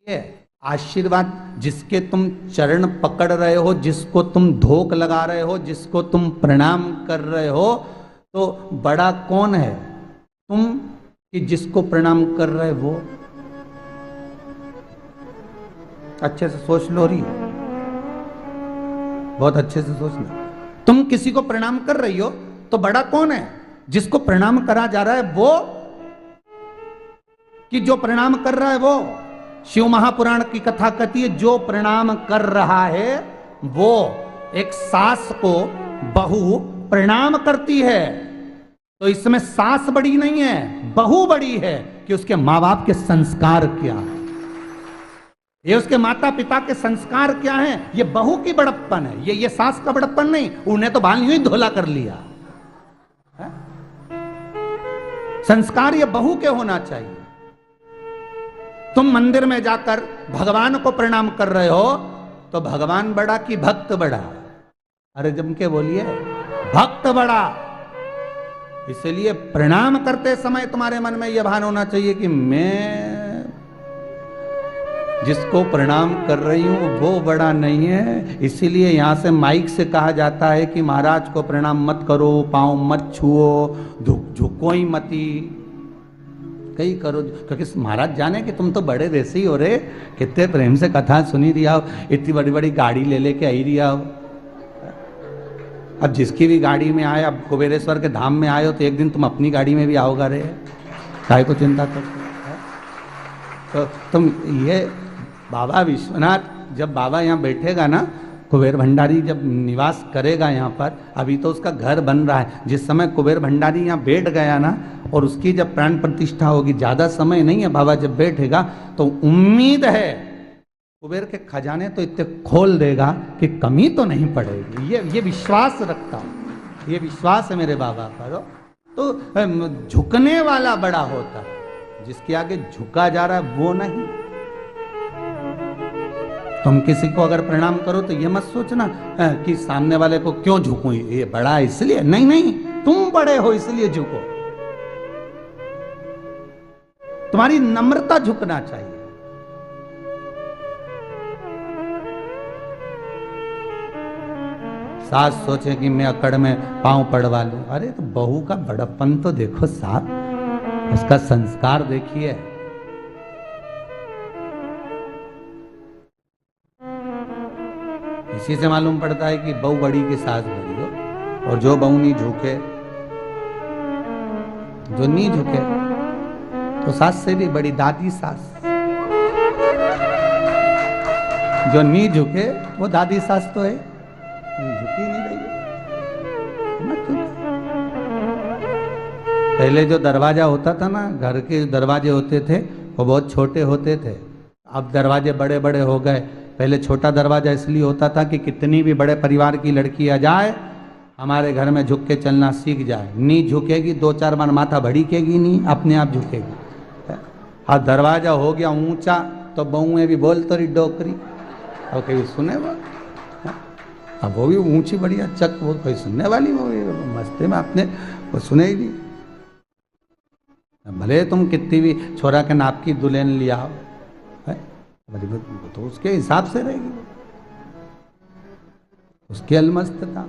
ये आशीर्वाद, जिसके तुम चरण पकड़ रहे हो, जिसको तुम धोख लगा रहे हो, जिसको तुम प्रणाम कर रहे हो, तो बड़ा कौन है, तुम कि जिसको प्रणाम कर रहे वो? अच्छे से सोच लो रही, बहुत अच्छे से सोचना। तुम किसी को प्रणाम कर रही हो तो बड़ा कौन है, जिसको प्रणाम करा जा रहा है वो कि जो प्रणाम कर रहा है वो? शिव महापुराण की कथा कहती है जो प्रणाम कर रहा है वो। एक सास को बहू प्रणाम करती है तो इसमें सास बड़ी नहीं है, बहू बड़ी है कि उसके माँ बाप के संस्कार क्या है, ये उसके माता पिता के संस्कार क्या हैं। ये बहू की बड़प्पन है, ये सास का बड़प्पन नहीं। उन्हें तो बाल यूं ही धोला कर लिया है? संस्कार ये बहू के होना चाहिए। तुम मंदिर में जाकर भगवान को प्रणाम कर रहे हो तो भगवान बड़ा कि भक्त बड़ा? अरे जम के बोलिए, भक्त बड़ा। इसलिए प्रणाम करते समय तुम्हारे मन में यह भान होना चाहिए कि मैं जिसको प्रणाम कर रही हूं वो बड़ा नहीं है। इसीलिए यहां से माइक से कहा जाता है कि महाराज को प्रणाम मत करो, पांव मत छुओ, झुको ही मती, कई करो, क्योंकि महाराज जाने कि तुम तो बड़े वैसे ही हो रहे, कितने प्रेम से कथा सुनी रिया हो, इतनी बड़ी बड़ी गाड़ी ले लेके आई रिया हो। अब जिसकी भी गाड़ी में आए, अब कुबेरेश्वर के धाम में आए हो तो एक दिन तुम अपनी गाड़ी में भी आओगा रे, काहे को चिंता करते हो? तो तुम ये बाबा विश्वनाथ जब बाबा यहाँ बैठेगा ना, कुबेर भंडारी जब निवास करेगा यहाँ पर, अभी तो उसका घर बन रहा है, जिस समय कुबेर भंडारी यहाँ बैठ गया ना और उसकी जब प्राण प्रतिष्ठा होगी, ज्यादा समय नहीं है, बाबा जब बैठेगा तो उम्मीद है कुबेर के खजाने तो इतने खोल देगा कि कमी तो नहीं पड़ेगी। ये विश्वास रखता हूं, ये विश्वास है मेरे बाबा पर। तो झुकने वाला बड़ा होता है, जिसके आगे झुका जा रहा है वो नहीं। तुम किसी को अगर प्रणाम करो तो ये मत सोचना कि सामने वाले को क्यों झुकूं, ये बड़ा है इसलिए, नहीं नहीं, तुम बड़े हो इसलिए झुको। तुम्हारी नम्रता झुकना चाहिए। सास सोचे कि मैं अकड़ में पांव पड़वा लूं, अरे तो बहू का बड़प्पन तो देखो साहब, उसका संस्कार देखिए। इसी से मालूम पड़ता है कि बहू बड़ी की सास बड़ी हो। और जो बहू नहीं झुके, जो नहीं झुके तो सास से भी बड़ी दादी सास, जो नहीं झुके वो दादी सास तो है, झुकी नहीं रही है, मत झुके। पहले जो दरवाजा होता था ना, घर के दरवाजे होते थे वो बहुत छोटे होते थे, अब दरवाजे बड़े बड़े हो गए। पहले छोटा दरवाजा इसलिए होता था कि कितनी भी बड़े परिवार की लड़की आ जाए हमारे घर में झुक के चलना सीख जाए। नहीं झुकेगी, दो चार बार माथा भड़केगी नहीं, अपने आप झुकेगी। हाँ, दरवाजा हो गया ऊंचा तो बहुएं भी बोल तो रही डोकरी, और कहीं सुने वो, अब वो भी ऊंची बढ़िया चक, वो कोई सुनने वाली, वो मस्ते में अपने वो सुने ही नहीं। भले तुम कितनी भी छोरा के नाप की दुल्हन लिया हो, तो उसके हिसाब से रहेगी, उसके अलमस्त था।